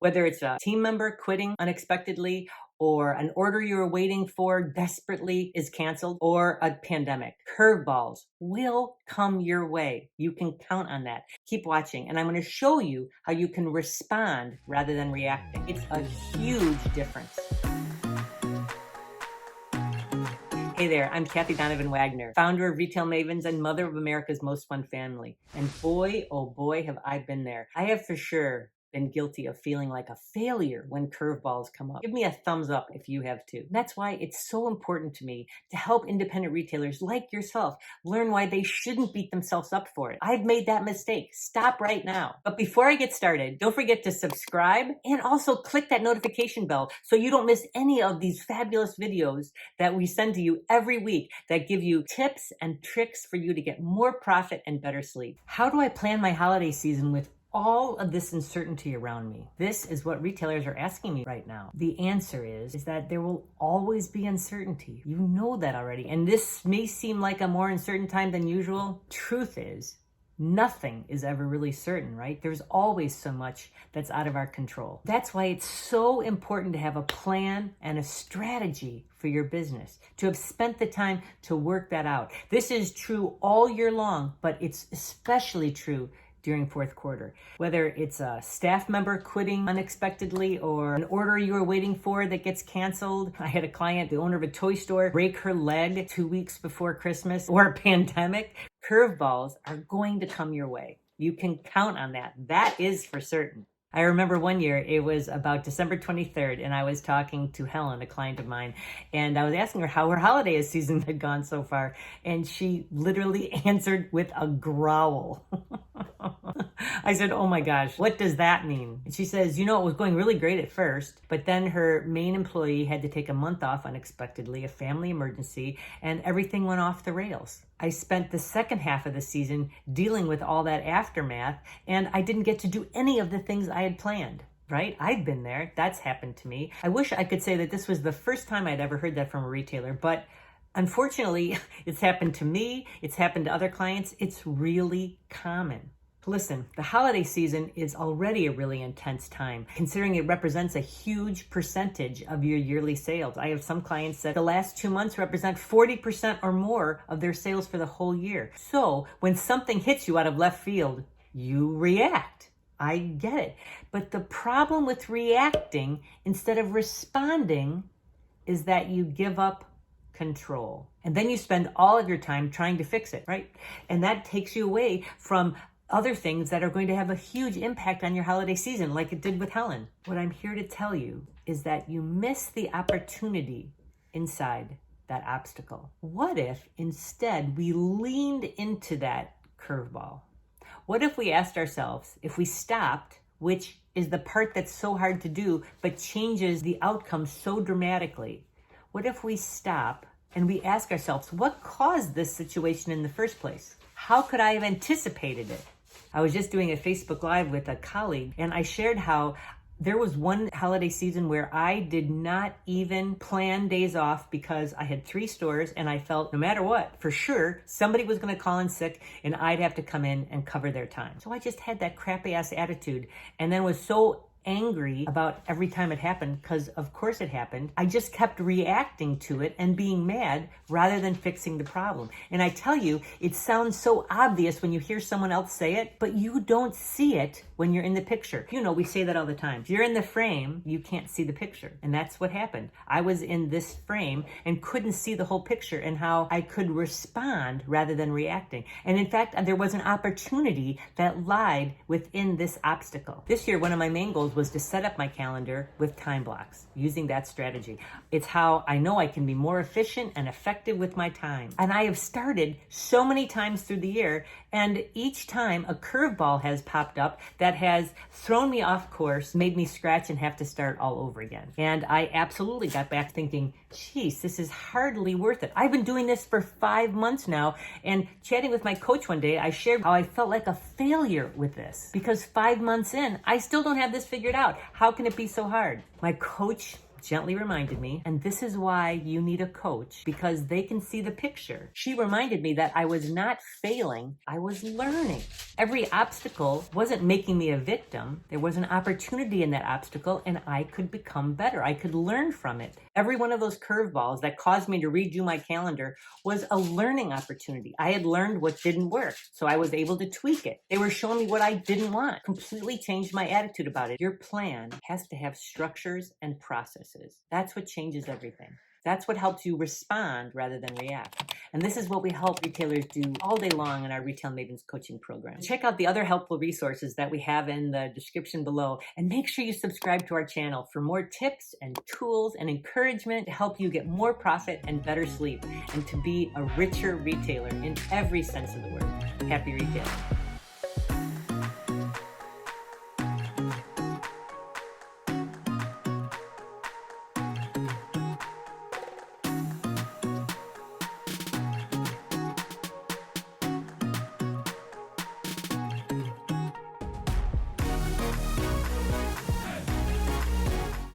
Whether it's a team member quitting unexpectedly, or an order you were waiting for desperately is canceled, or a pandemic, curveballs will come your way. You can count on that. Keep watching, and I'm going to show you how you can respond rather than reacting. It's a huge difference. Hey there, I'm Kathy Donovan Wagner, founder of Retail Mavens and mother of America's most fun family. And boy, oh boy, have I been there. I have for sure been guilty of feeling like a failure when curveballs come up. Give me a thumbs up if you have too. That's why it's so important to me to help independent retailers like yourself learn why they shouldn't beat themselves up for it. I've made that mistake. Stop right now. But before I get started, don't forget to subscribe and also click that notification bell so you don't miss any of these fabulous videos that we send to you every week that give you tips and tricks for you to get more profit and better sleep. How do I plan my holiday season with all of this uncertainty around me? This is what retailers are asking me right now. The answer is that there will always be uncertainty. You know that already. And this may seem like a more uncertain time than usual. Truth is, nothing is ever really certain, right? There's always so much that's out of our control. That's why it's so important to have a plan and a strategy for your business, to have spent the time to work that out. This is true all year long, but it's especially true during fourth quarter. Whether it's a staff member quitting unexpectedly or an order you were waiting for that gets canceled. I had a client, the owner of a toy store, break her leg 2 weeks before Christmas, or a pandemic. Curveballs are going to come your way. You can count on that. That is for certain. I remember one year, it was about December 23rd, and I was talking to Helen, a client of mine, and I was asking her how her holiday season had gone so far, and she literally answered with a growl. I said, oh my gosh, what does that mean? And she says, it was going really great at first, but then her main employee had to take a month off unexpectedly, a family emergency, and everything went off the rails. I spent the second half of the season dealing with all that aftermath, and I didn't get to do any of the things I had planned. Right? I've been there. That's happened to me. I wish I could say that this was the first time I'd ever heard that from a retailer, but unfortunately, it's happened to me. It's happened to other clients. It's really common. Listen, the holiday season is already a really intense time, considering it represents a huge percentage of your yearly sales. I have some clients that the last 2 months represent 40% or more of their sales for the whole year. So when something hits you out of left field, you react. I get it. But the problem with reacting instead of responding is that you give up control. And then you spend all of your time trying to fix it, right? And that takes you away from other things that are going to have a huge impact on your holiday season, like it did with Helen. What I'm here to tell you is that you miss the opportunity inside that obstacle. What if instead we leaned into that curveball? What if we asked ourselves, if we stopped, which is the part that's so hard to do, but changes the outcome so dramatically? What if we stop and we ask ourselves, what caused this situation in the first place? How could I have anticipated it? I was just doing a Facebook Live with a colleague, and I shared how there was one holiday season where I did not even plan days off because I had 3 stores, and I felt no matter what, for sure, somebody was going to call in sick and I'd have to come in and cover their time. So I just had that crappy ass attitude, and then was so angry about every time it happened, because of course it happened. I just kept reacting to it and being mad rather than fixing the problem. And I tell you, it sounds so obvious when you hear someone else say it, but you don't see it when you're in the picture. We say that all the time. If you're in the frame, you can't see the picture. And that's what happened. I was in this frame and couldn't see the whole picture and how I could respond rather than reacting. And in fact, there was an opportunity that lied within this obstacle. This year, one of my main goals was to set up my calendar with time blocks using that strategy. It's how I know I can be more efficient and effective with my time. And I have started so many times through the year, and each time a curveball has popped up that has thrown me off course, made me scratch and have to start all over again. And I absolutely got back thinking, geez, this is hardly worth it. I've been doing this for 5 months now, and chatting with my coach one day, I shared how I felt like a failure with this because 5 months in, I still don't have this figured out. How can it be so hard? My coach gently reminded me, and this is why you need a coach, because they can see the picture. She reminded me that I was not failing, I was learning. Every obstacle wasn't making me a victim. There was an opportunity in that obstacle, and I could become better. I could learn from it. Every one of those curveballs that caused me to redo my calendar was a learning opportunity. I had learned what didn't work, so I was able to tweak it. They were showing me what I didn't want, completely changed my attitude about it. Your plan has to have structures and processes. That's what changes everything. That's what helps you respond rather than react. And this is what we help retailers do all day long in our Retail Mavens coaching program. Check out the other helpful resources that we have in the description below, and make sure you subscribe to our channel for more tips and tools and encouragement to help you get more profit and better sleep, and to be a richer retailer in every sense of the word. Happy retailing.